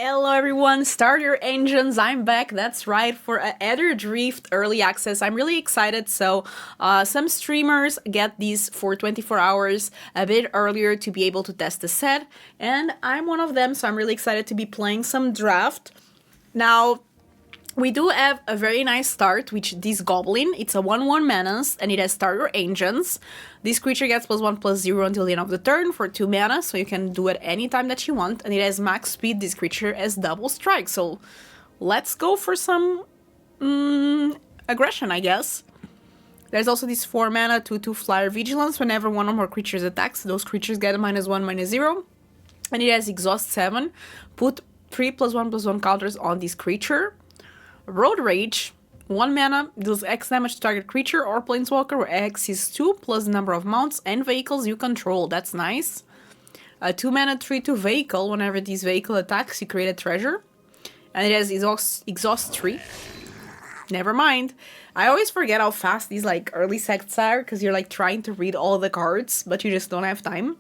Hello everyone, start your engines, I'm back, that's right, for Aetherdrift Early Access. I'm really excited, so some streamers get these for 24 hours a bit earlier to be able to test the set, and I'm one of them, so I'm really excited to be playing some draft. Now, we do have a very nice start, which this Goblin, it's a 1/1 menace, and it has starter engines. This creature gets +1/+0 until the end of the turn for 2 mana, so you can do it anytime that you want, and it has max speed. This creature has double strike, so let's go for some aggression, I guess. There's also this 4 mana 2/2 flyer vigilance. Whenever one or more creatures attacks, those creatures get a -1/-0, and it has exhaust 7. Put 3 +1/+1 counters on this creature. Road Rage, 1 mana, deals X damage to target creature or planeswalker, where X is 2 plus the number of mounts and vehicles you control. That's nice. A 2 mana 3/2 vehicle, whenever this vehicle attacks, you create a treasure. And it has exhaust 3. Never mind. I always forget how fast these early sets are, because you're trying to read all the cards, but you just don't have time.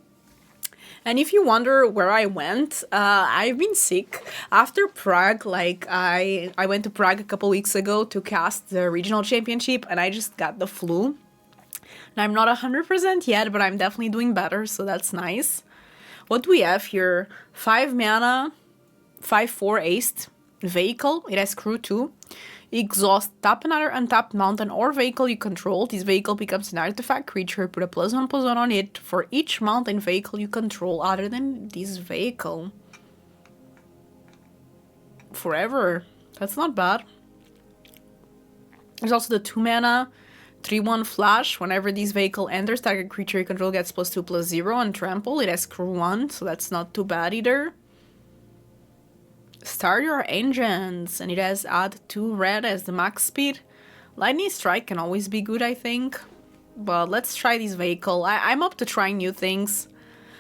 And if you wonder where I went, I've been sick. After Prague, I went to Prague a couple weeks ago to cast the regional championship, and I just got the flu. And I'm not 100% yet, but I'm definitely doing better, so that's nice. What do we have here? 5 mana, 5/4 aced vehicle. It has crew 2. Exhaust, tap another untapped mountain or vehicle you control. This vehicle becomes an artifact creature. Put a +1/+1 on it for each mountain vehicle you control other than this vehicle. Forever. That's not bad. There's also the 2 mana 3/1 flash. Whenever this vehicle enters, target creature you control gets +2/+0 on trample. It has crew 1, so that's not too bad either. Start your engines, and it has add 2 red as the max speed. Lightning strike can always be good, I think, but let's try this vehicle. I'm up to trying new things.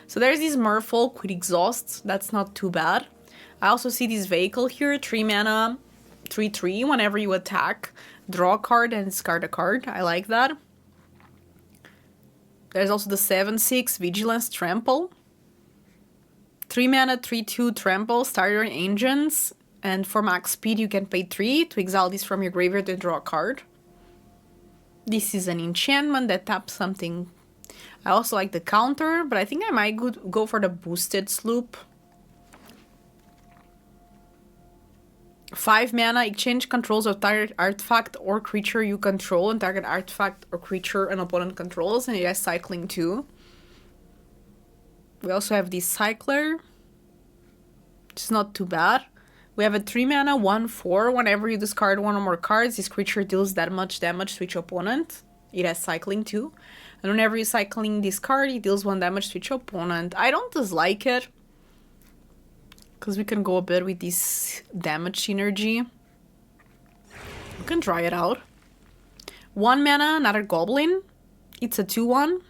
So there's this merfolk with exhaust. That's not too bad. I also see this vehicle here, 3 mana 3/3. Whenever you attack, draw a card and discard a card. I like that. There's also the 7/6 vigilance trample. 3 mana 3/2 trample, starter engines, and for max speed you can pay 3 to exile this from your graveyard and draw a card. This is an enchantment that taps something. I also like the counter, but I think I might go for the boosted sloop. 5 mana, exchange controls of target artifact or creature you control, and target artifact or creature an opponent controls, and it has cycling too. We also have this cycler. It's not too bad. We have a 3 mana 1/4. Whenever you discard one or more cards, this creature deals that much damage to each opponent. It has cycling too. And whenever you're cycling this card, it deals 1 damage to each opponent. I don't dislike it, because we can go a bit with this damage synergy. We can try it out. 1 mana, another goblin. It's a 2/1.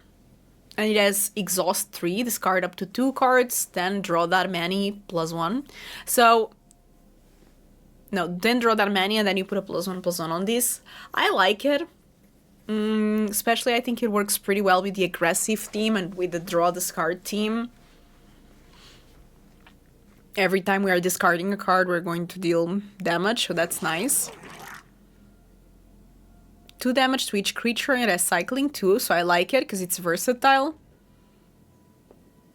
And it has exhaust 3, discard up to 2 cards, then draw that many +1. So, no, then draw that many and then you put a +1/+1 on this. I like it. Especially I think it works pretty well with the aggressive team and with the draw discard team. Every time we are discarding a card, we're going to deal damage, so that's nice. 2 damage to each creature, and it has cycling too, so I like it because it's versatile.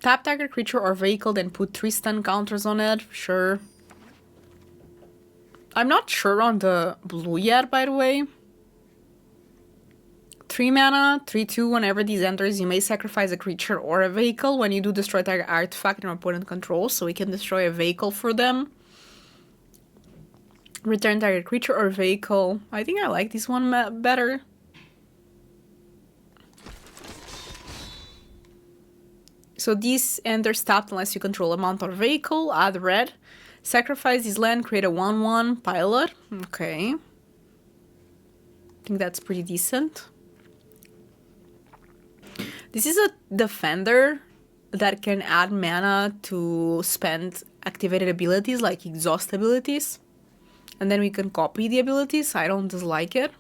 Tap target creature or vehicle, then put 3 stun counters on it, sure. I'm not sure on the blue yet, by the way. 3 mana, 3/2, whenever these enters, you may sacrifice a creature or a vehicle. When you do, destroy target artifact your opponent controls, so we can destroy a vehicle for them. Return target creature or vehicle. I think I like this one better. So this enters tapped unless you control a mount or vehicle. Add red. Sacrifice this land, create a 1/1 pilot. Okay. I think that's pretty decent. This is a defender that can add mana to spend activated abilities like exhaust abilities. And then we can copy the abilities. I don't dislike it.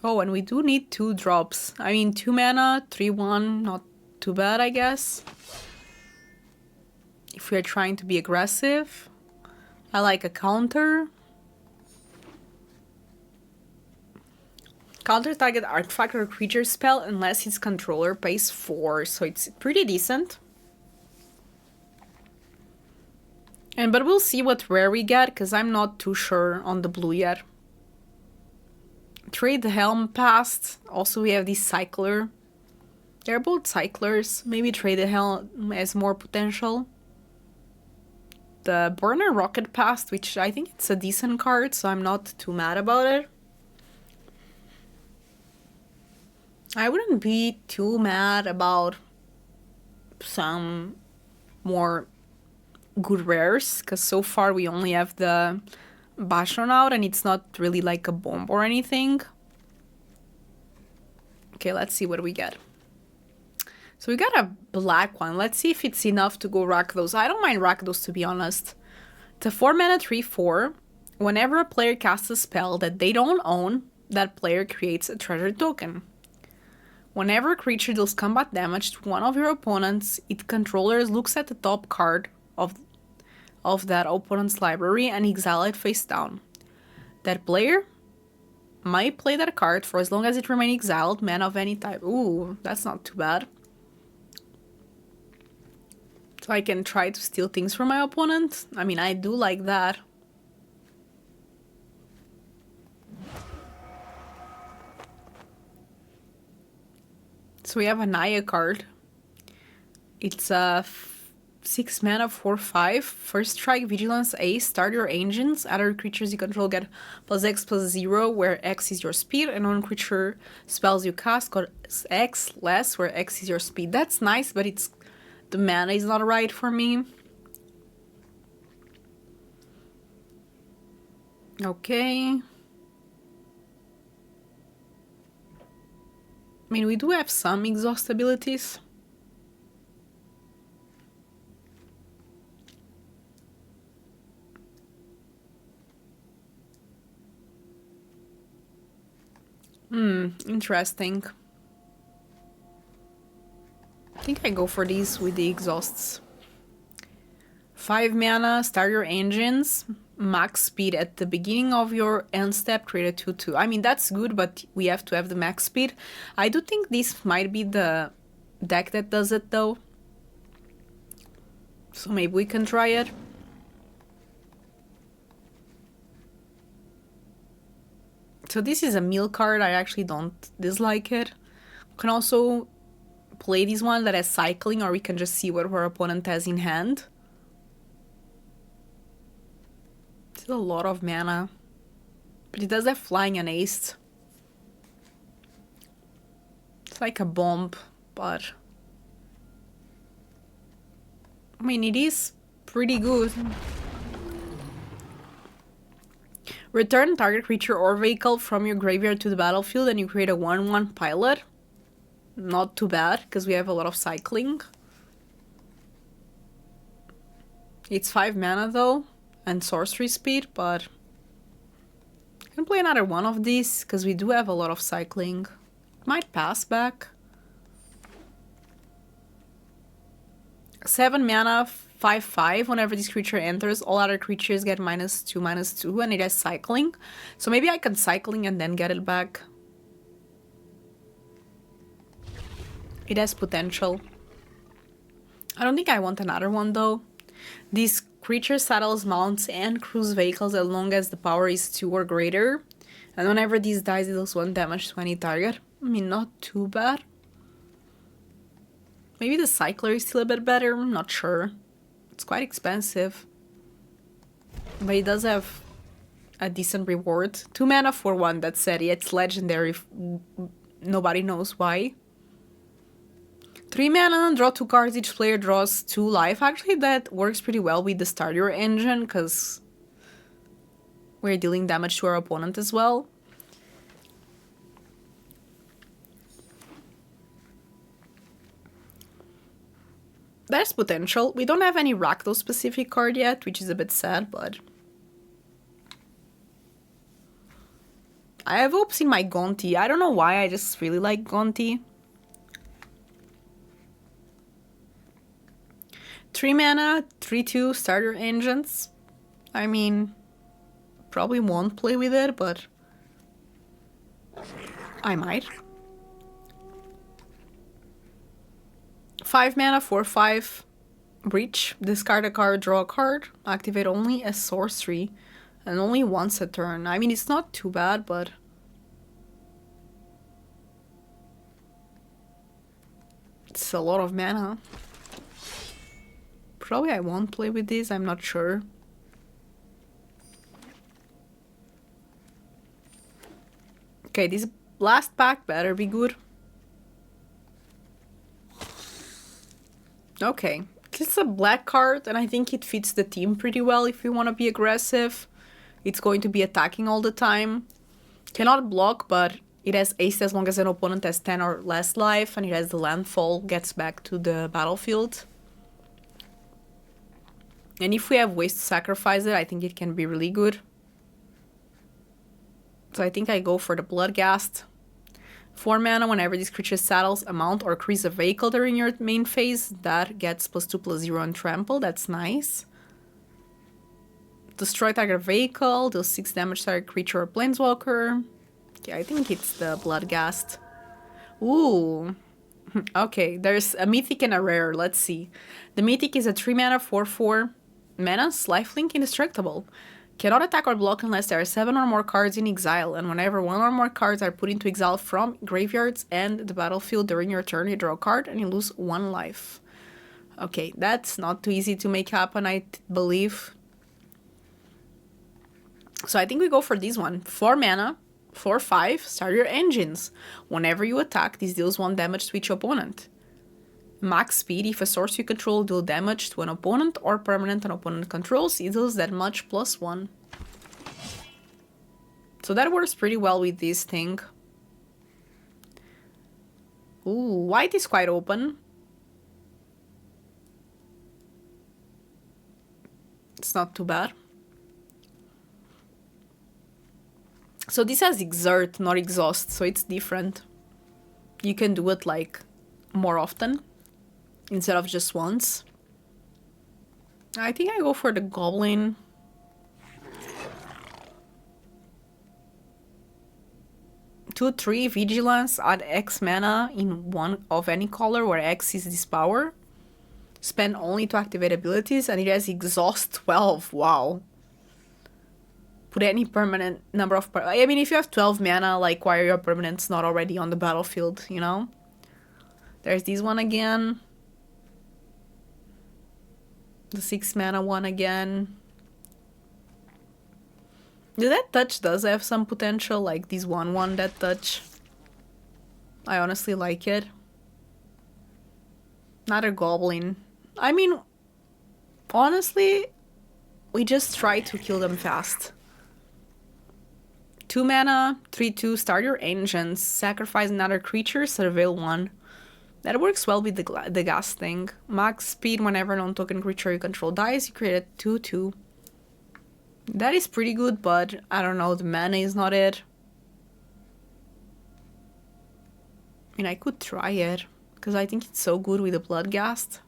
Oh, and we do need 2 drops. I mean, 2 mana, 3/1, not too bad, I guess. If we're trying to be aggressive, I like a counter. Counter target artifact or creature spell unless its controller pays 4, so it's pretty decent. But we'll see what rare we get, because I'm not too sure on the blue yet. Trade the Helm passed. Also, we have the Cycler. They're both Cyclers. Maybe Trade the Helm has more potential. The Burner Rocket passed, which I think it's a decent card, so I'm not too mad about it. I wouldn't be too mad about some more good rares, because so far we only have the Bastion out and it's not really like a bomb or anything. Okay, let's see what we get. So we got a black one. Let's see if it's enough to go Rakdos. I don't mind Rakdos, to be honest. It's a 4 mana 3/4. Whenever a player casts a spell that they don't own, that player creates a treasure token. Whenever a creature deals combat damage to one of your opponents, its controller looks at the top card of that opponent's library and exile it face down. That player might play that card for as long as it remains exiled, mana of any type. Ooh, that's not too bad. So I can try to steal things from my opponent. I mean, I do like that. So we have a Naya card. It's a 6 mana 4/5. First strike, vigilance, ace. Start your engines. Other creatures you control get +X/+0, where X is your speed, and on creature spells you cast got X less, where X is your speed. That's nice, but it's the mana is not right for me. Okay. I mean, we do have some exhaust abilities. Interesting. I think I go for these with the exhausts. 5 mana, start your engines, max speed at the beginning of your end step, create a 2/2. I mean, that's good, but we have to have the max speed. I do think this might be the deck that does it, though. So maybe we can try it. So this is a mill card. I actually don't dislike it. We can also play this one that has cycling, or we can just see what our opponent has in hand. It's a lot of mana. But it does have flying and ace. It's like a bomb, but I mean, it is pretty good. Return target creature or vehicle from your graveyard to the battlefield and you create a 1/1 pilot. Not too bad, because we have a lot of cycling. It's 5 mana though, and sorcery speed, but I can play another one of these, because we do have a lot of cycling. Might pass back. 7 mana, 5/5. Whenever this creature enters, all other creatures get -2/-2, and it has cycling. So maybe I can cycling and then get it back. It has potential. I don't think I want another one though. These creature saddles, mounts, and cruise vehicles as long as the power is 2 or greater. And whenever these dies, it deals 1 damage to any target. I mean, not too bad. Maybe the Cycler is still a bit better, I'm not sure. It's quite expensive. But it does have a decent reward. 2 mana for 1, that said, it's legendary if nobody knows why. 3 mana, draw 2 cards, each player draws 2 life. Actually, that works pretty well with the start your engine, because we're dealing damage to our opponent as well. There's potential. We don't have any Rakdos specific card yet, which is a bit sad, but I have hopes in my Gonti. I don't know why, I just really like Gonti. 3 mana, 3/2, starter engines. I mean, probably won't play with it, but I might. 5 mana, 4/5, Breach. Discard a card, draw a card. Activate only as sorcery, and only once a turn. I mean, it's not too bad, but it's a lot of mana. Probably I won't play with this, I'm not sure. Okay, this last pack better be good. Okay, it's a black card, and I think it fits the team pretty well if you want to be aggressive. It's going to be attacking all the time. Cannot block, but it has haste as long as an opponent has 10 or less life, and it has the landfall, gets back to the battlefield. And if we have ways to sacrifice it, I think it can be really good. So I think I go for the Bloodghast. 4 mana, whenever this creature saddles a mount or creates a vehicle during your main phase, that gets +2/+0 on trample. That's nice. Destroy target vehicle, deal 6 damage to target creature or planeswalker. Okay, I think it's the Bloodghast. Ooh. Okay, there's a mythic and a rare. Let's see. The mythic is a 3 mana, 4/4 menace, lifelink, indestructible. Cannot attack or block unless there are 7 or more cards in exile, and whenever 1 or more cards are put into exile from graveyards and the battlefield during your turn, you draw a card and you lose 1 life. Okay, that's not too easy to make happen, I believe. So I think we go for this one. 4 mana, 4/5, start your engines. Whenever you attack, this deals 1 damage to each opponent. Max speed, if a source you control deal damage to an opponent or permanent an opponent controls, it deals that much +1. So that works pretty well with this thing. Ooh, white is quite open. It's not too bad. So this has exert, not exhaust, so it's different. You can do it like more often instead of just once. I think I go for the Goblin. Two, 3 Vigilance, add X mana in one of any color where X is this power. Spend only to activate abilities, and it has exhaust 12. Wow. Put any permanent number of... I mean, if you have 12 mana, like, why are your permanents not already on the battlefield, you know? There's this one again. The 6 mana one again. That touch does have some potential, like this 1/1 that touch. I honestly like it. Another Goblin. I mean, honestly, we just try to kill them fast. 2 mana, 3/2, start your engines, sacrifice another creature, surveil 1. That works well with the gas thing. Max speed, whenever non-token creature you control dies, you create a 2/2. That is pretty good, but I don't know, the mana is not it. I mean, I could try it, because I think it's so good with the Bloodghast.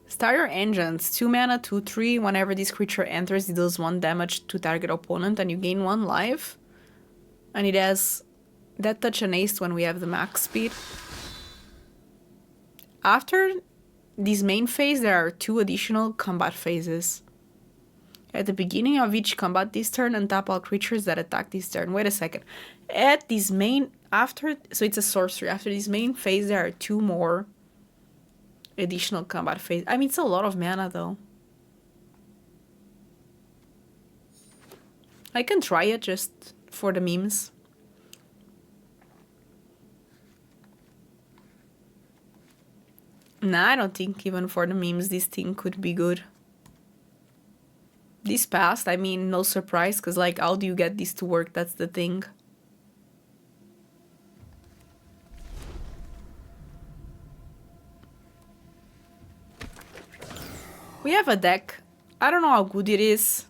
Start your engines. 2 mana, 2/3. Whenever this creature enters, it deals 1 damage to target opponent and you gain 1 life. And it has that touch and haste when we have the max speed. After this main phase, there are 2 additional combat phases. At the beginning of each combat this turn, untap all creatures that attack this turn. Wait a second. At this main... so it's a sorcery. After this main phase, there are 2 more additional combat phase. I mean, it's a lot of mana, though. I can try it just for the memes. Nah, I don't think even for the memes this thing could be good. This passed, I mean, no surprise, because, like, how do you get this to work? That's the thing. We have a deck. I don't know how good it is.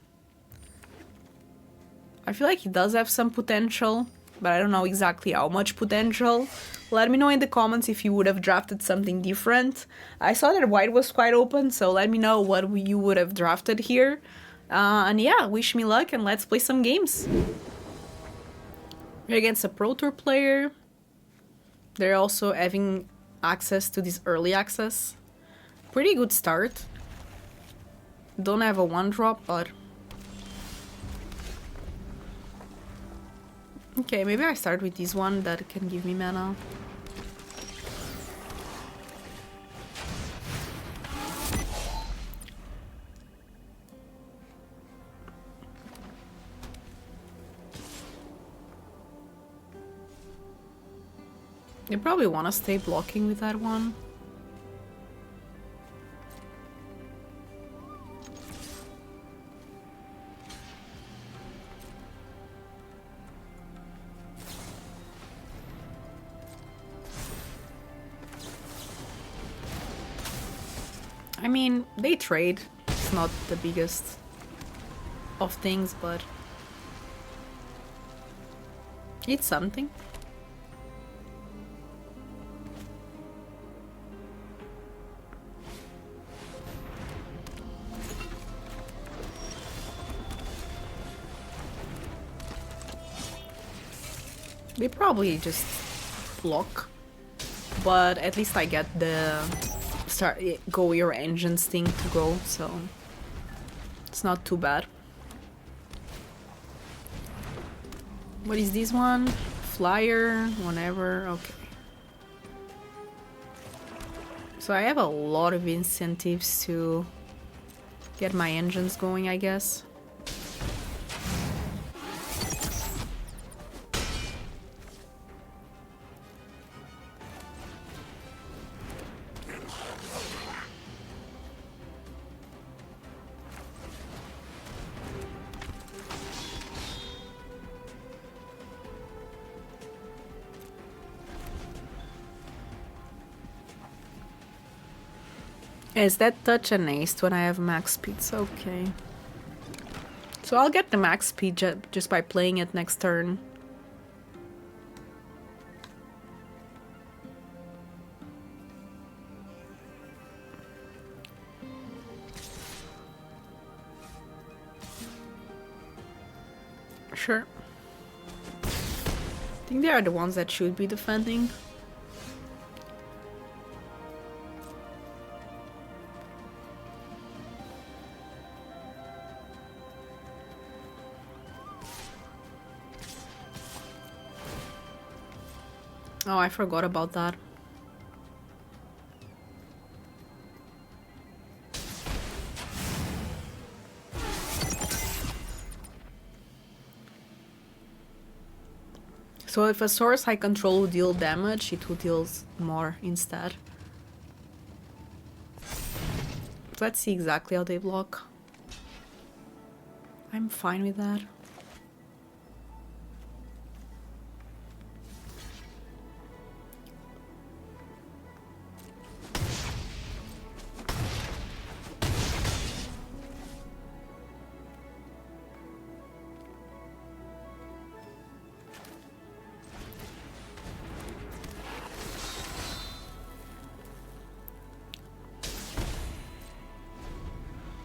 I feel like it does have some potential. but I don't know exactly how much potential. Let me know in the comments if you would have drafted something different. I saw that white was quite open, so let me know what you would have drafted here. And yeah, wish me luck and let's play some games. We're against a Pro Tour player. They're also having access to this early access. Pretty good start. Don't have a 1-drop, but... Okay, maybe I start with this one that can give me mana. You probably want to stay blocking with that one. I mean, they trade. It's not the biggest of things, but it's something. They probably just block, but at least I get the go your engines thing to go, so it's not too bad. What is this one? Flyer, whatever, okay. So I have a lot of incentives to get my engines going, I guess. Is that touch an ace when I have max speeds? Okay. So I'll get the max speed just by playing it next turn. Sure. I think they are the ones that should be defending. Oh, I forgot about that. So if a source I control would deal damage, it would deal more instead. Let's see exactly how they block. I'm fine with that.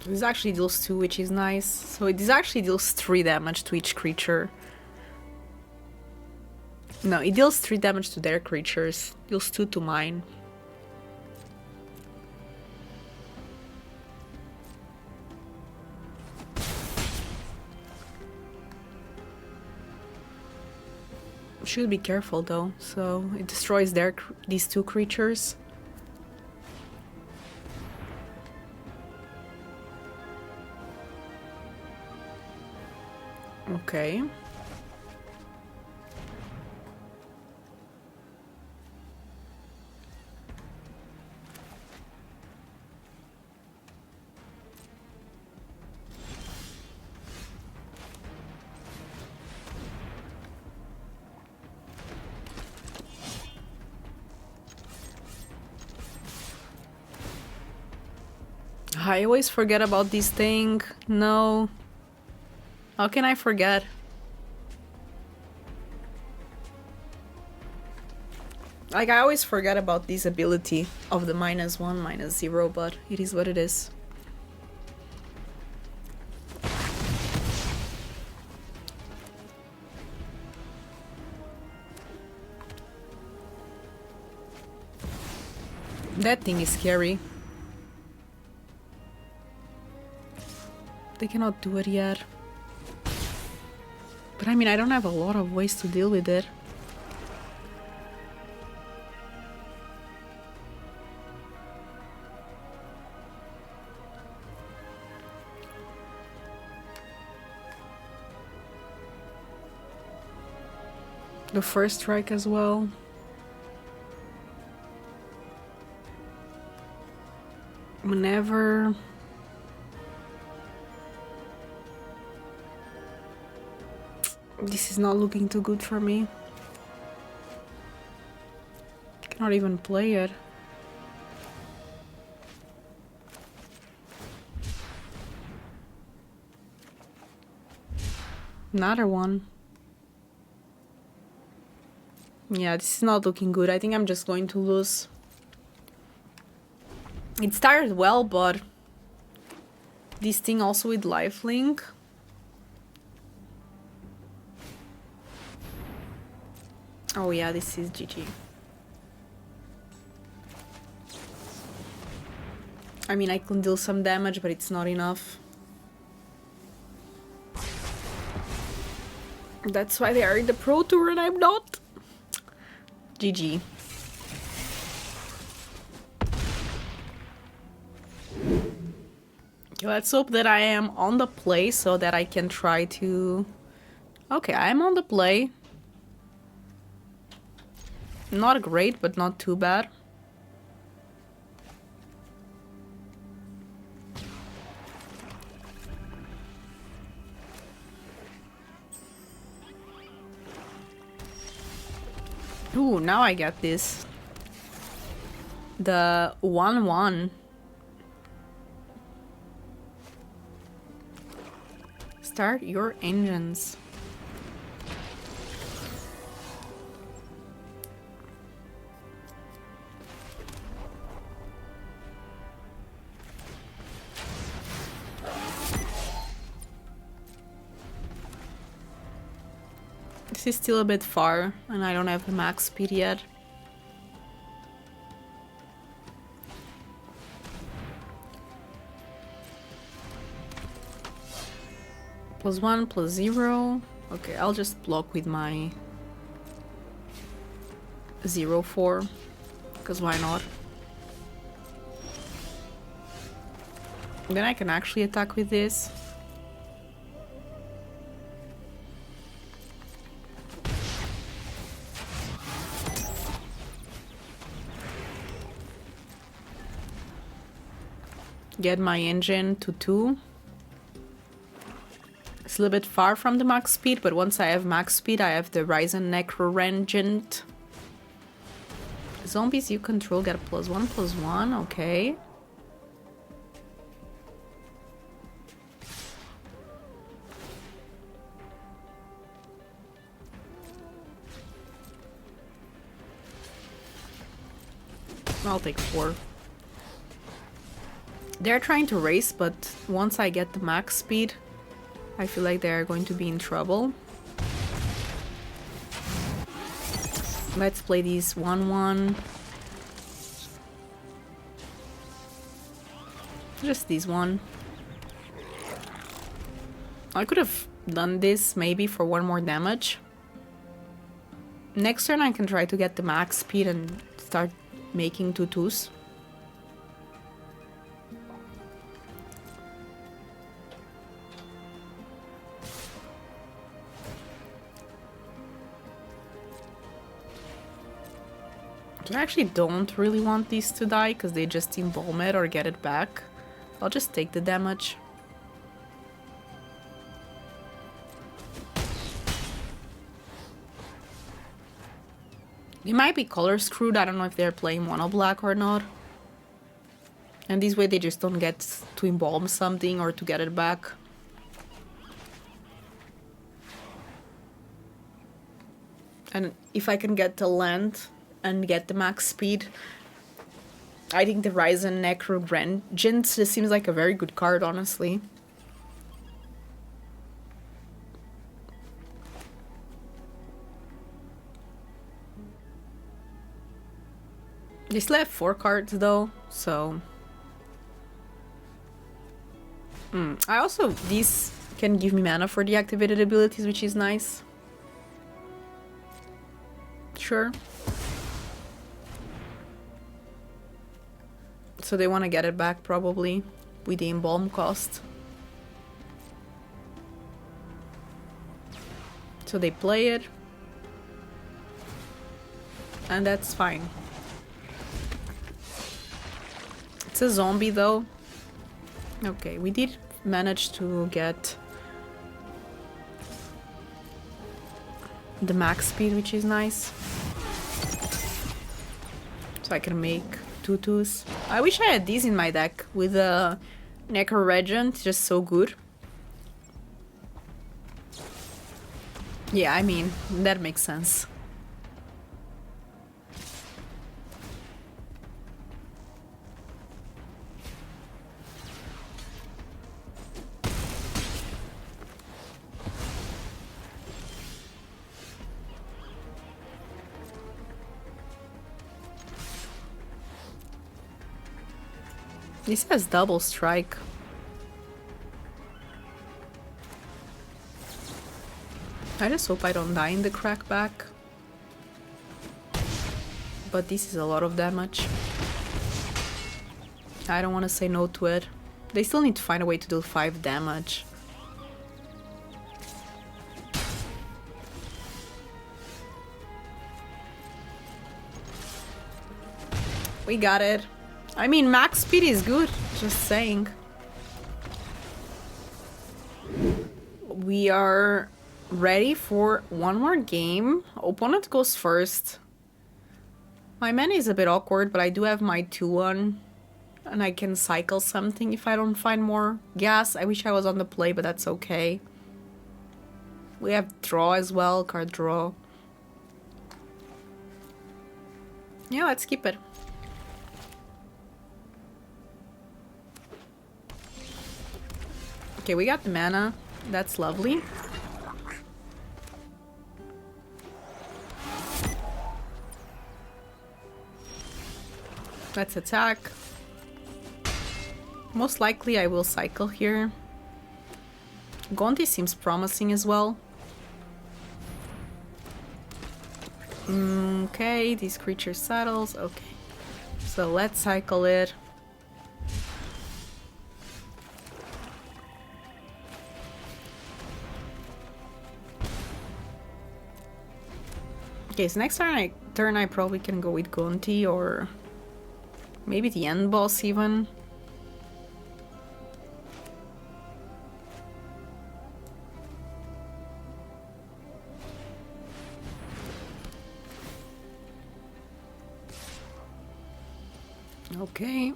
This actually deals 2, which is nice. So this actually deals 3 damage to each creature. No, it deals 3 damage to their creatures. Deals 2 to mine. Should be careful though. So it destroys these 2 creatures. Okay. I always forget about this thing. No. How can I forget? Like, I always forget about this ability of the -1, -0, but it is what it is. That thing is scary. They cannot do it yet. But I mean, I don't have a lot of ways to deal with it. The first strike as well. Whenever... This is not looking too good for me. I cannot even play it. Another one. Yeah, this is not looking good. I think I'm just going to lose. It started well, but this thing also with lifelink. Oh yeah, this is GG. I mean, I can deal some damage, but it's not enough. That's why they are in the Pro Tour and I'm not. GG. Let's hope that I am on the play so that I can try to... Okay, I'm on the play. Not great, but not too bad. Ooh, now I get this. The 1-1. Start your engines. This is still a bit far, and I don't have the max speed yet. +1, +0. Okay, I'll just block with my 0-4, because why not? Then I can actually attack with this. Get my engine to 2. It's a little bit far from the max speed, but once I have max speed, I have the Ryzen Necrorengent. Zombies you control get a +1/+1, okay. I'll take 4. They're trying to race, but once I get the max speed, I feel like they're going to be in trouble. Let's play these 1-1. Just this one. I could have done this maybe for 1 more damage. Next turn I can try to get the max speed and start making 2-2s. I actually don't really want these to die because they just embalm it or get it back. I'll just take the damage. They might be color screwed. I don't know if they're playing mono black or not. And this way they just don't get to embalm something or to get it back. And if I can get to land and get the max speed. I think the Ryzen Necro Vengeance just seems like a very good card, honestly. They still have 4 cards though, so... I also... These can give me mana for the activated abilities, which is nice. Sure. So they want to get it back, probably, with the embalm cost. So they play it. And that's fine. It's a zombie, though. Okay, we did manage to get the max speed, which is nice. So I can make 2/2s. I wish I had these in my deck with a Necro Regent, just so good. Yeah, I mean, that makes sense. This has double strike. I just hope I don't die in the crackback. But this is a lot of damage. I don't want to say no to it. They still need to find a way to do 5 damage. We got it. I mean, max speed is good, just saying. We are ready for one more game. Opponent goes first. My mana is a bit awkward, but I do have my 2-1. And I can cycle something if I don't find more gas. I wish I was on the play, but that's okay. We have draw as well, card draw. Yeah, let's keep it. Okay, we got the mana. That's lovely. Let's attack. Most likely I will cycle here. Gonti seems promising as well. Okay, these creatures saddles. Okay. So let's cycle it. Okay, so next turn I probably can go with Gonti or maybe the end boss even. Okay.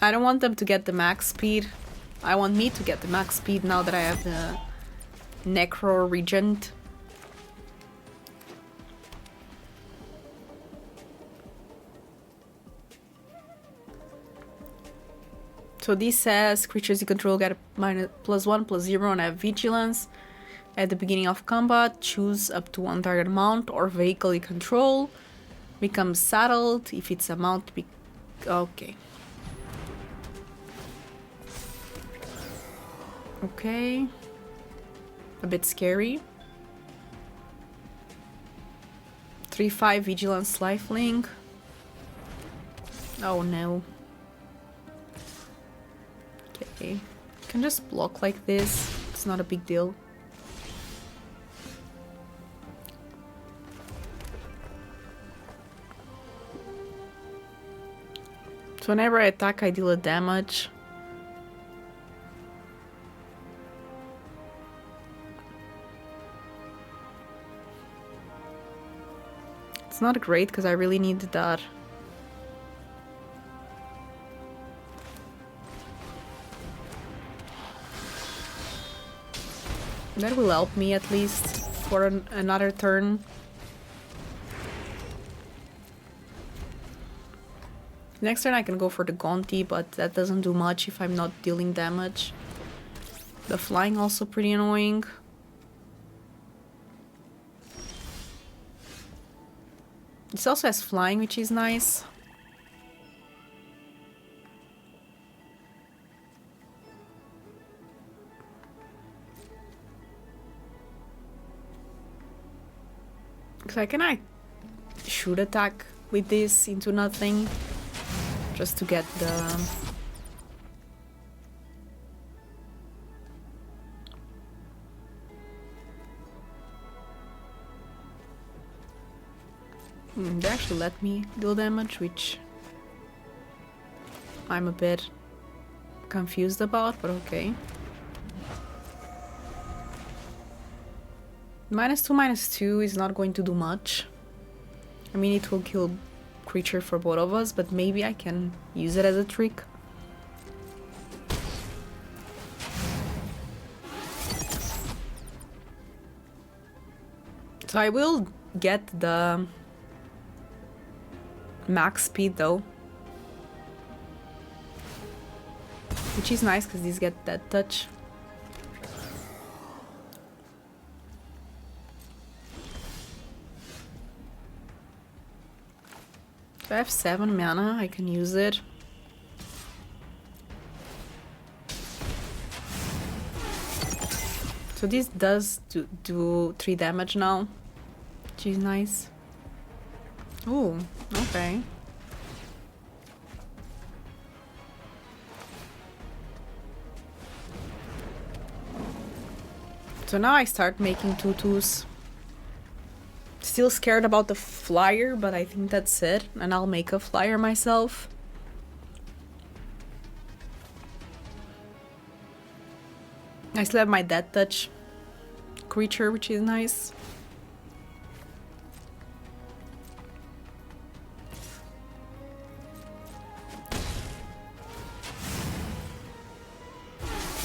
I don't want them to get the max speed. I want me to get the max speed now that I have the Necro Regent. So this says creatures you control get a +1/+0 and have vigilance. At the beginning of combat, choose up to 1 target mount or vehicle you control. Becomes saddled if it's a mount. Okay. Okay. A bit scary. 3/5 vigilance lifelink. Oh no. Okay. Can just block like this. It's not a big deal. So whenever I attack, I deal a damage. It's not great because I really need that. That will help me at least. for another turn. Next turn I can go for the Gonti, but that doesn't do much if I'm not dealing damage. The flying also pretty annoying. This also has flying, which is nice. So I can shoot attack with this into nothing, just to get the... They actually let me deal damage, which I'm a bit confused about, but okay. -2/-2 is not going to do much. I mean, it will kill creature for both of us, but maybe I can use it as a trick. So I will get the max speed though, which is nice because these get that touch. So I have 7 mana, I can use it. So this does do 3 damage now, which is nice. Ooh, okay. So now I start making 2/2s. Still scared about the flyer, but I think that's it. And I'll make a flyer myself. I still have my death touch creature, which is nice.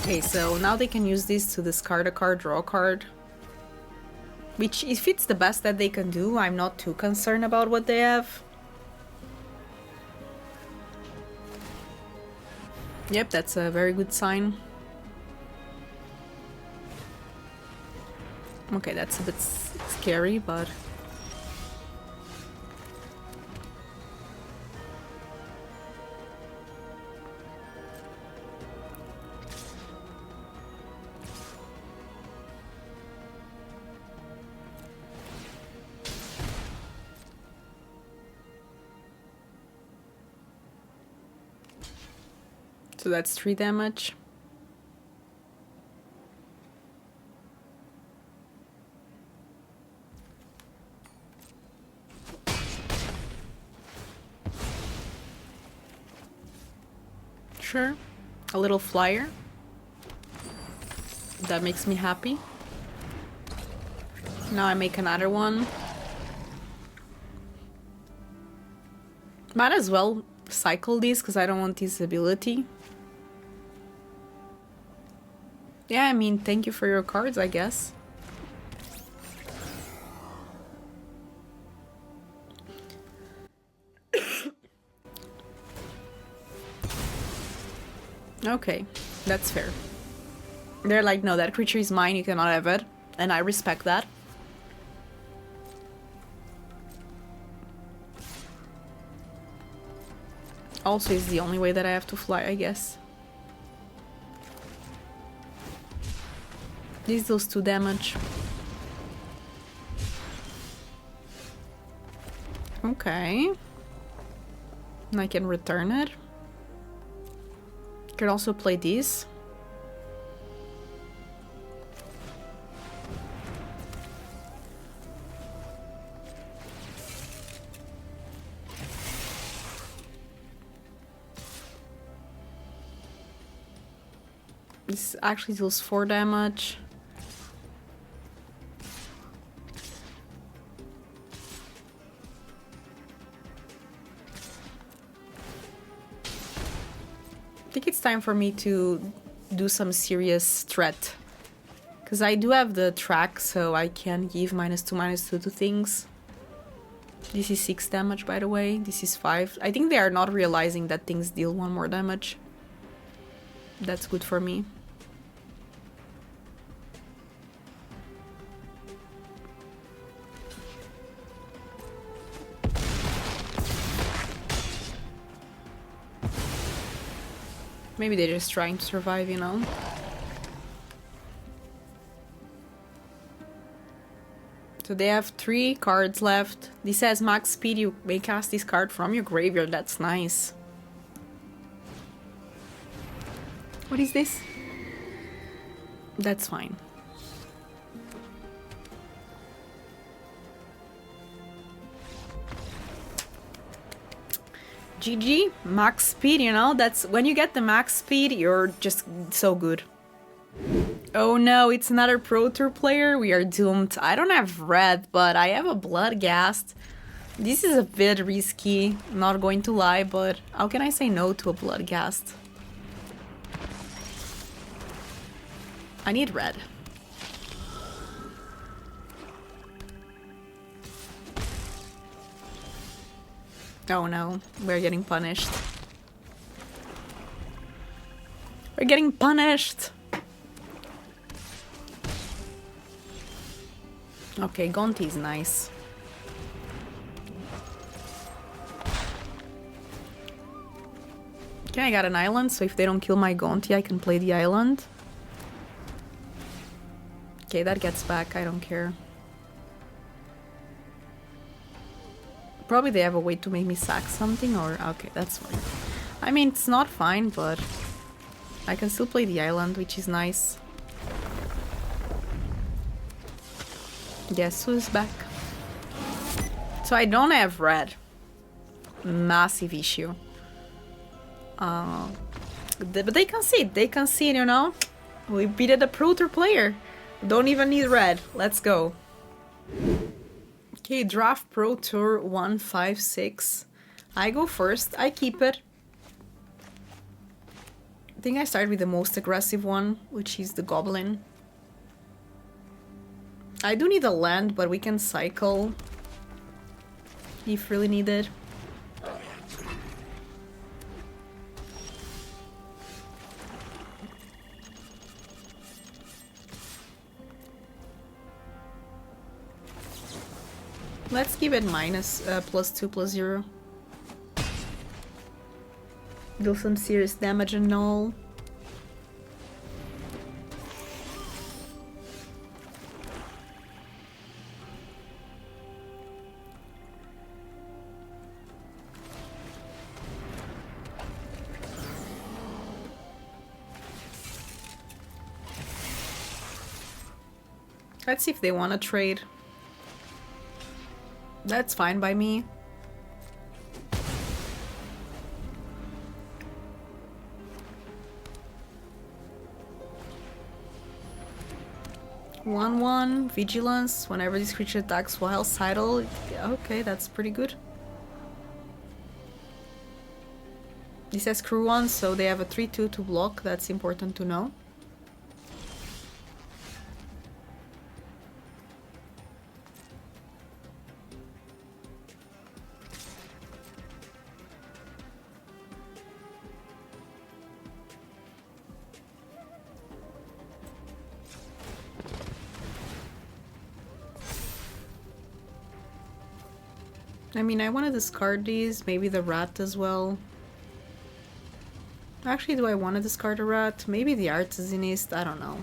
Okay, so now they can use this to discard a card, draw a card. Which, if it's the best that they can do, I'm not too concerned about what they have. Yep, that's a very good sign. Okay, that's a bit scary, but... So that's 3 damage. Sure. A little flyer. That makes me happy. Now I make another one. Might as well cycle these because I don't want this ability. Yeah, I mean, thank you for your cards, I guess. Okay, that's fair. They're like, no, that creature is mine, you cannot have it. And I respect that. Also, it's the only way that I have to fly, I guess. This deals 2 damage. Okay. And I can return it. Can also play this. This actually deals 4 damage. I think it's time for me to do some serious threat. Because I do have the track, so I can give -2/-2 to things. This is 6 damage, by the way. This is 5. I think they are not realizing that things deal 1 more damage. That's good for me. Maybe they're just trying to survive, you know? So they have 3 cards left. This says max speed, you may cast this card from your graveyard. That's nice. What is this? That's fine. GG, max speed, you know? That's when you get the max speed, you're just so good. Oh no, it's another Pro Tour player. We are doomed. I don't have red, but I have a Bloodghast. This is a bit risky, not going to lie, but how can I say no to a Bloodghast? I need red. Oh no, we're getting punished. We're getting punished! Okay, Gonti is nice. Okay, I got an island, so if they don't kill my Gonti, I can play the island. Okay, that gets back, I don't care. Probably they have a way to make me sack something, or... Okay, that's fine. I mean, it's not fine, but... I can still play the island, which is nice. Guess who's back? So I don't have red. Massive issue. But they concede, you know? We beat the Pro Tour player. Don't even need red. Let's go. Okay, draft Pro Tour 156. I go first. I keep it. I think I start with the most aggressive one, which is the Goblin. I do need a land, but we can cycle if really needed. Let's give it +2/+0. Deal some serious damage and all. Let's see if they want to trade. That's fine by me. One vigilance. Whenever this creature attacks while sidle. Okay, that's pretty good. This has crew 1, so they have a 3/2 to block. That's important to know. I mean, I want to discard these, maybe the rat as well. Actually, do I want to discard a rat? Maybe the artisanist, I don't know.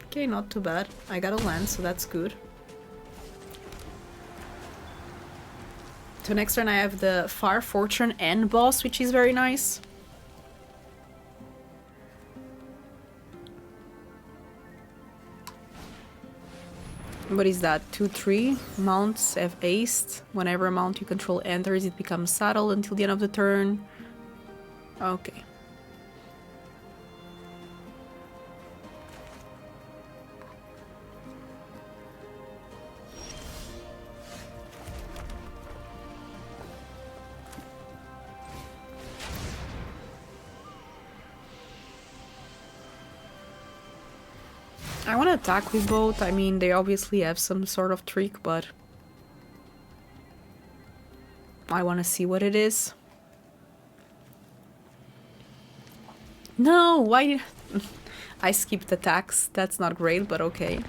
Okay, not too bad. I got a land, so that's good. So next turn I have the Far Fortune and boss, which is very nice. What is that? 2/3 mounts have aced. Whenever a mount you control enters, it becomes saddled until the end of the turn. Okay. I want to attack with both. I mean, they obviously have some sort of trick, but I want to see what it is. No, why? I skipped attacks. That's not great, but okay.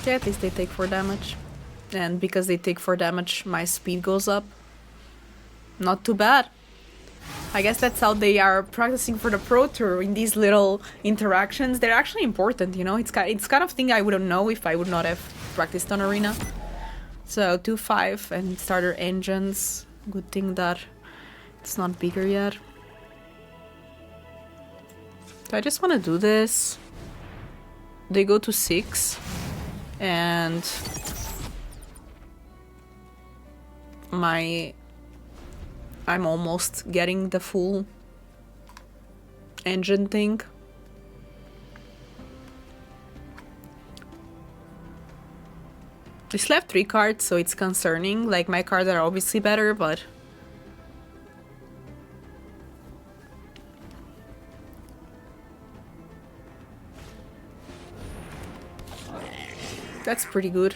Okay, at least they take 4 damage. And because they take 4 damage, my speed goes up. Not too bad. I guess that's how they are practicing for the Pro Tour in these little interactions. They're actually important, you know? It's kind of thing I wouldn't know if I would not have practiced on Arena. So 2-5 and starter engines. Good thing that it's not bigger yet. So I just want to do this. They go to 6. And I'm almost getting the full engine thing. We still have 3 cards, so it's concerning. Like, my cards are obviously better, but that's pretty good.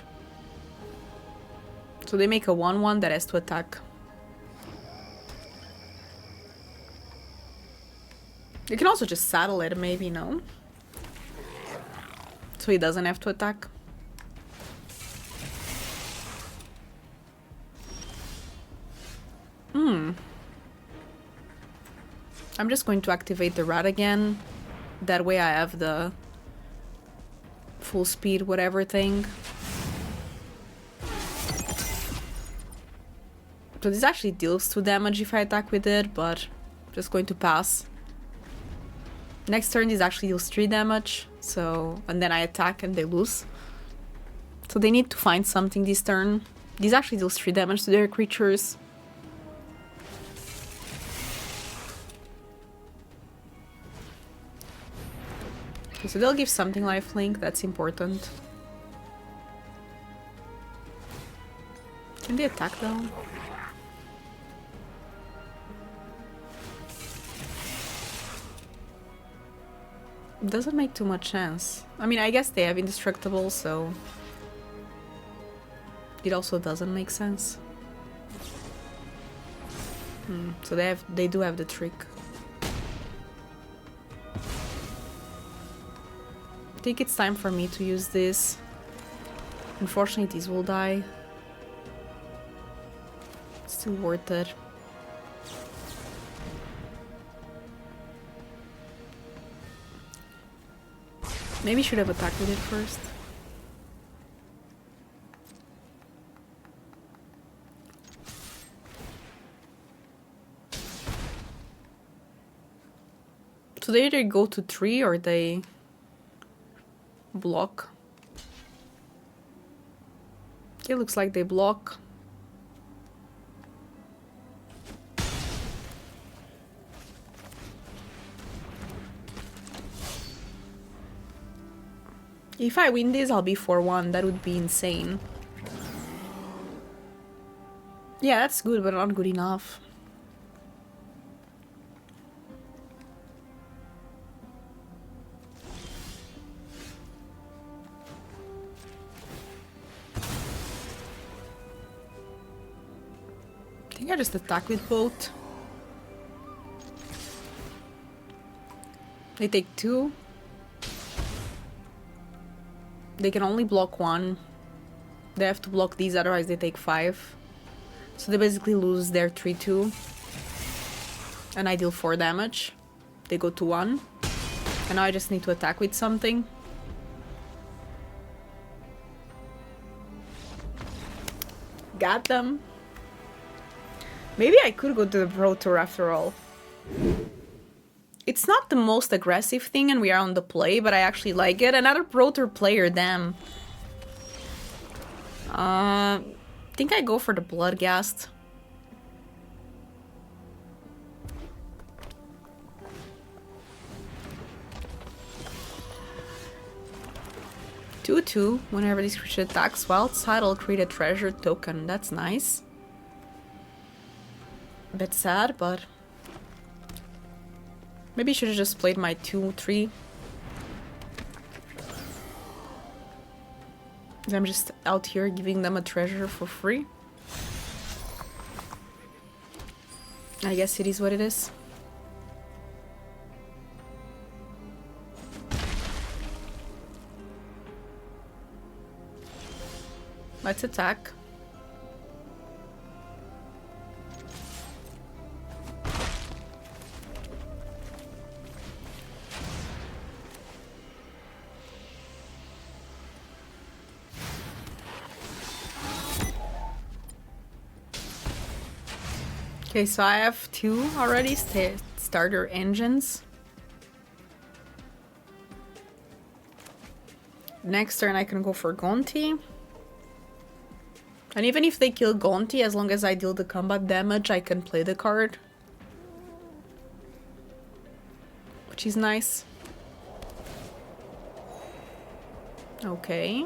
So they make a 1/1 that has to attack. You can also just saddle it, maybe, no? So he doesn't have to attack. I'm just going to activate the rat again. That way I have the full speed whatever thing. So this actually deals 2 damage if I attack with it, but I'm just going to pass. Next turn this actually deals 3 damage, so and then I attack and they lose. So they need to find something this turn. This actually deals 3 damage to their creatures. Okay, so they'll give something lifelink, that's important. Can they attack though? Doesn't make too much sense. I mean, I guess they have indestructible, so it also doesn't make sense. So they do have the trick. I think it's time for me to use this. Unfortunately, these will die. Still worth it. Maybe should have attacked with it first. So they either go to 3 or they block. It looks like they block. If I win this, I'll be 4-1. That would be insane. Yeah, that's good, but not good enough. I think I just attack with both. They take 2. They can only block 1. They have to block these, otherwise they take 5. So they basically lose their 3-2. And I deal 4 damage. They go to 1. And now I just need to attack with something. Got them. Maybe I could go to the Pro Tour after all. It's not the most aggressive thing and we are on the play, but I actually like it. Another Pro Tour player, damn. I think I go for the Bloodghast. Two, whenever this creature attacks, wild side, I'll create a treasure token. That's nice. Bit sad, but Maybe I should have just played my 2-3. I'm just out here giving them a treasure for free. I guess it is what it is. Let's attack. Okay, so I have 2 already starter engines. Next turn I can go for Gonti. And even if they kill Gonti, as long as I deal the combat damage, I can play the card. Which is nice. Okay.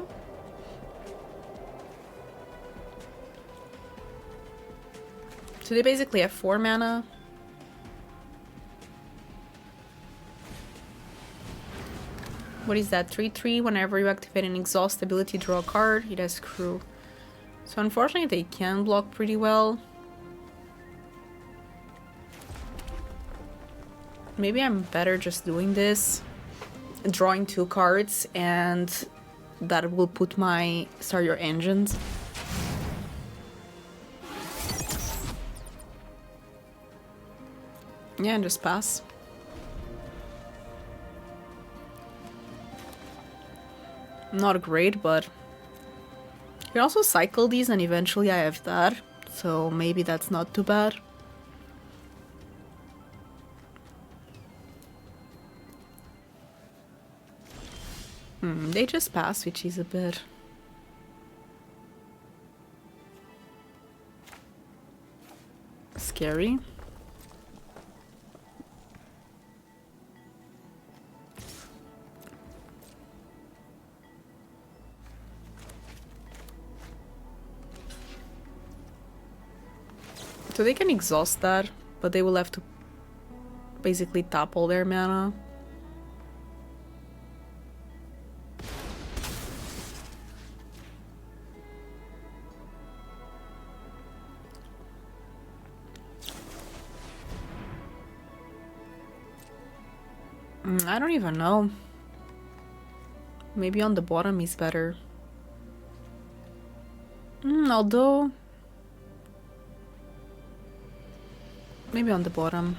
So they basically have 4 mana. What is that? 3/3. Whenever you activate an exhaust ability, draw a card. It has crew. So unfortunately they can block pretty well. Maybe I'm better just doing this. Drawing 2 cards, and that will put my start your engines. Yeah, and just pass. Not great, but you can also cycle these and eventually I have that, so maybe that's not too bad. They just pass, which is a bit scary. So they can exhaust that, but they will have to basically tap all their mana. I don't even know. Maybe on the bottom is better. Although... maybe on the bottom.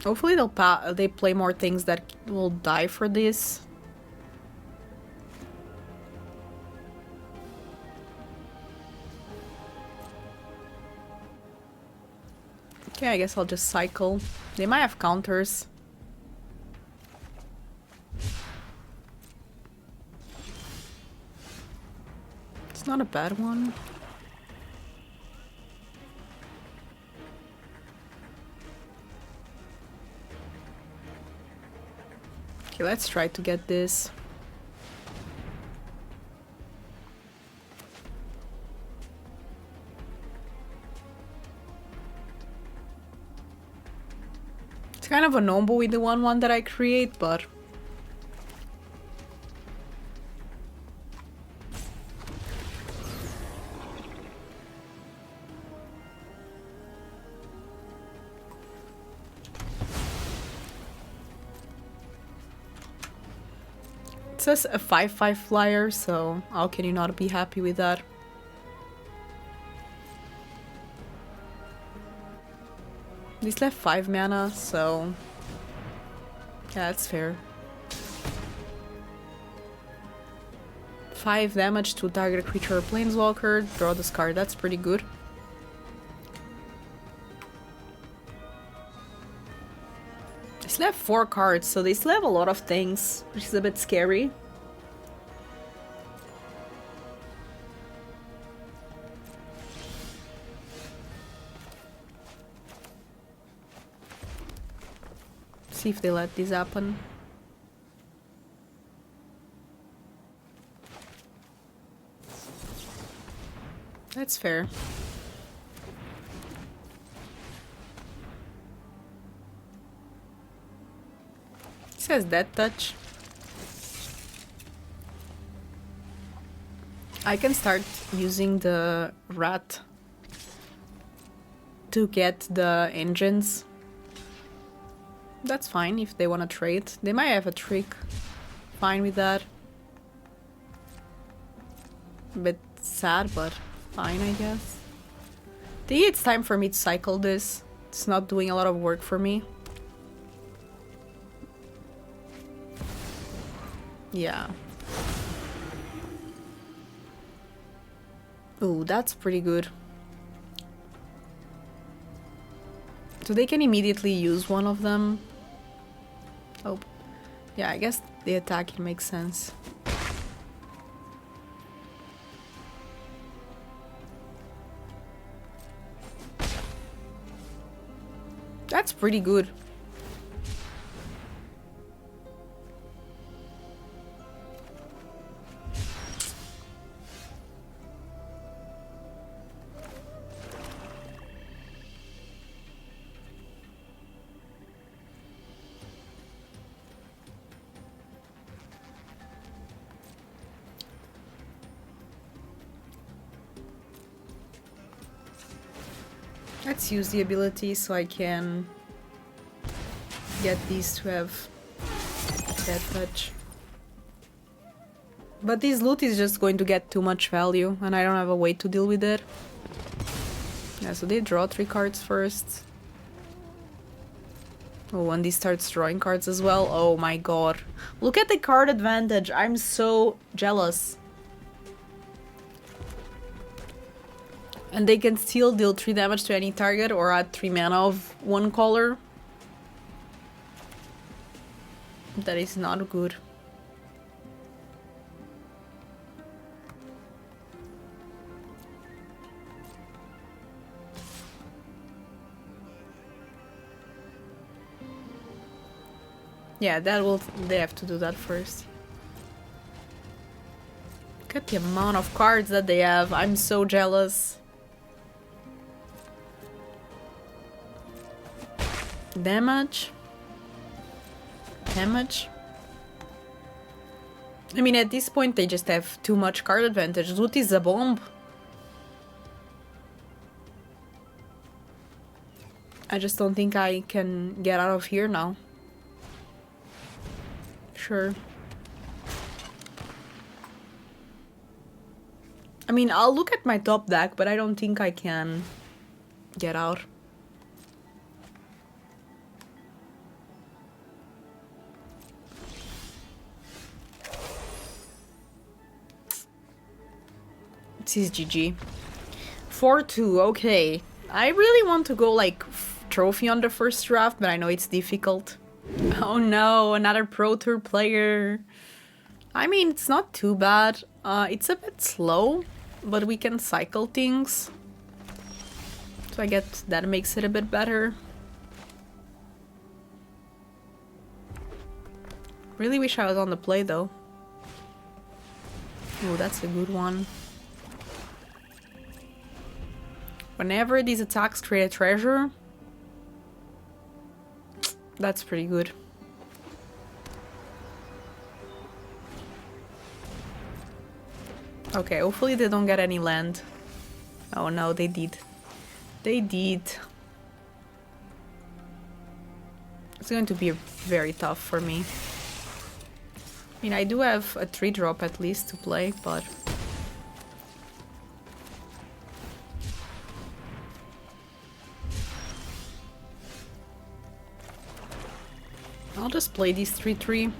Hopefully they play more things that will die for this. Okay, I guess I'll just cycle. They might have counters. It's not a bad one. Okay, let's try to get this. It's kind of a nombo with the 1/1 that I create, but... it says a 5/5 flyer, so how can you not be happy with that? These left 5 mana, so yeah, that's fair. 5 damage to target creature or planeswalker, draw this card, that's pretty good. They still have 4 cards, so they still have a lot of things, which is a bit scary. See if they let this happen. That's fair. It says Death Touch. I can start using the rat to get the engines. That's fine if they want to trade. They might have a trick. Fine with that. A bit sad, but fine, I guess. I think it's time for me to cycle this. It's not doing a lot of work for me. Yeah. Ooh, that's pretty good. So they can immediately use one of them. Oh. Yeah, I guess the attack makes sense. That's pretty good. Let's use the ability so I can get these to have Death Touch. But this loot is just going to get too much value and I don't have a way to deal with it. Yeah, so they draw 3 cards first. Oh, and he starts drawing cards as well. Oh my god. Look at the card advantage. I'm so jealous. And they can still deal 3 damage to any target or add 3 mana of 1 color. That is not good. Yeah, that will. They have to do that first. Look at the amount of cards that they have. I'm so jealous. Damage. Damage. I mean, at this point, they just have too much card advantage. Loot is a bomb. I just don't think I can get out of here now. Sure. I mean, I'll look at my top deck, but I don't think I can get out. This is GG. 4-2, okay. I really want to go like trophy on the first draft, but I know it's difficult. Oh no, another Pro Tour player. I mean, it's not too bad. It's a bit slow, but we can cycle things. So I guess that makes it a bit better. Really wish I was on the play though. Oh, that's a good one. Whenever these attacks create a treasure, that's pretty good. Okay, hopefully they don't get any land. Oh no, they did. They did. It's going to be very tough for me. I mean, I do have a 3-drop at least to play, but... I'll just play these 3-3.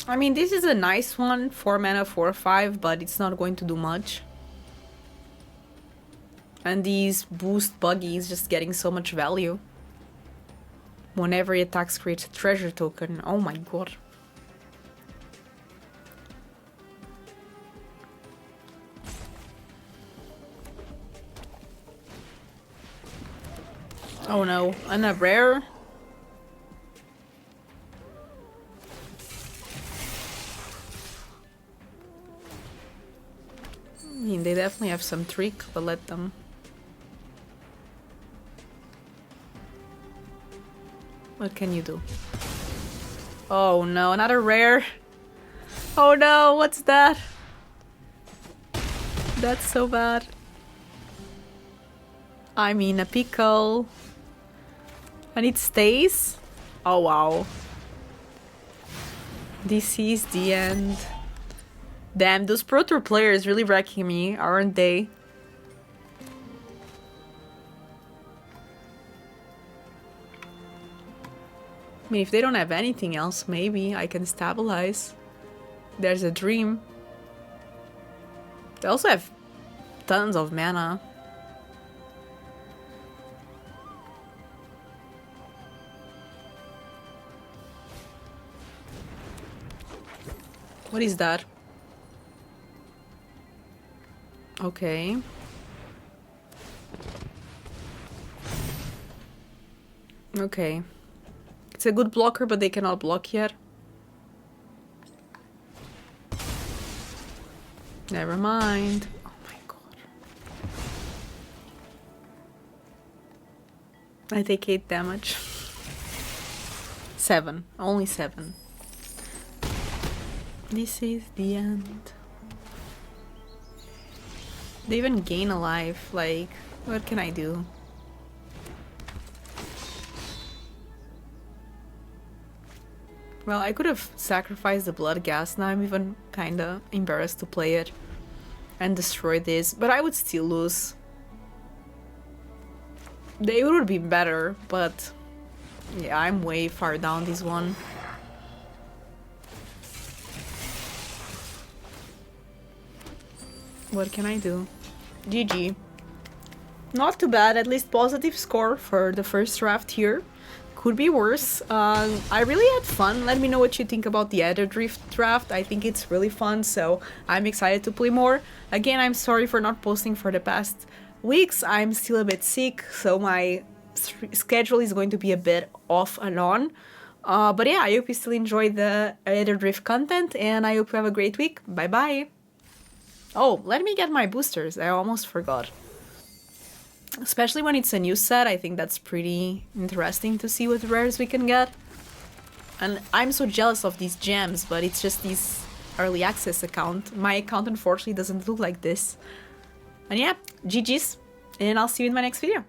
I mean, this is a nice one, 4 mana, 4/5, but it's not going to do much. And these boost buggies just getting so much value. Whenever he attacks, creates a treasure token. Oh my god. Oh no, and a rare. I mean, they definitely have some trick, but let them. What can you do? Oh no, another rare. Oh no, what's that? That's so bad. I'm in a pickle. And it stays? Oh wow. This is the end. Damn, those Pro Tour players really wrecking me, aren't they? I mean, if they don't have anything else, maybe I can stabilize. There's a dream. They also have tons of mana. What is that? Okay. Okay. It's a good blocker, but they cannot block yet. Never mind. Oh my god. I take 8 damage. 7. Only 7. This is the end. They even gain a life. Like, what can I do? Well, I could have sacrificed the blood gas. Now I'm even kinda embarrassed to play it and destroy this, but I would still lose. They would be better, but yeah, I'm way far down this one. What can I do? GG. Not too bad, at least positive score for the first draft here. Could be worse. I really had fun. Let me know what you think about the Aetherdrift draft. I think it's really fun, so I'm excited to play more. Again, I'm sorry for not posting for the past weeks. I'm still a bit sick, so my schedule is going to be a bit off and on. But yeah, I hope you still enjoy the Aetherdrift content, and I hope you have a great week. Bye bye! Oh, let me get my boosters. I almost forgot. Especially when it's a new set, I think that's pretty interesting to see what rares we can get. And I'm so jealous of these gems, but it's just this early access account. My account unfortunately doesn't look like this. And yeah, GG's, and I'll see you in my next video.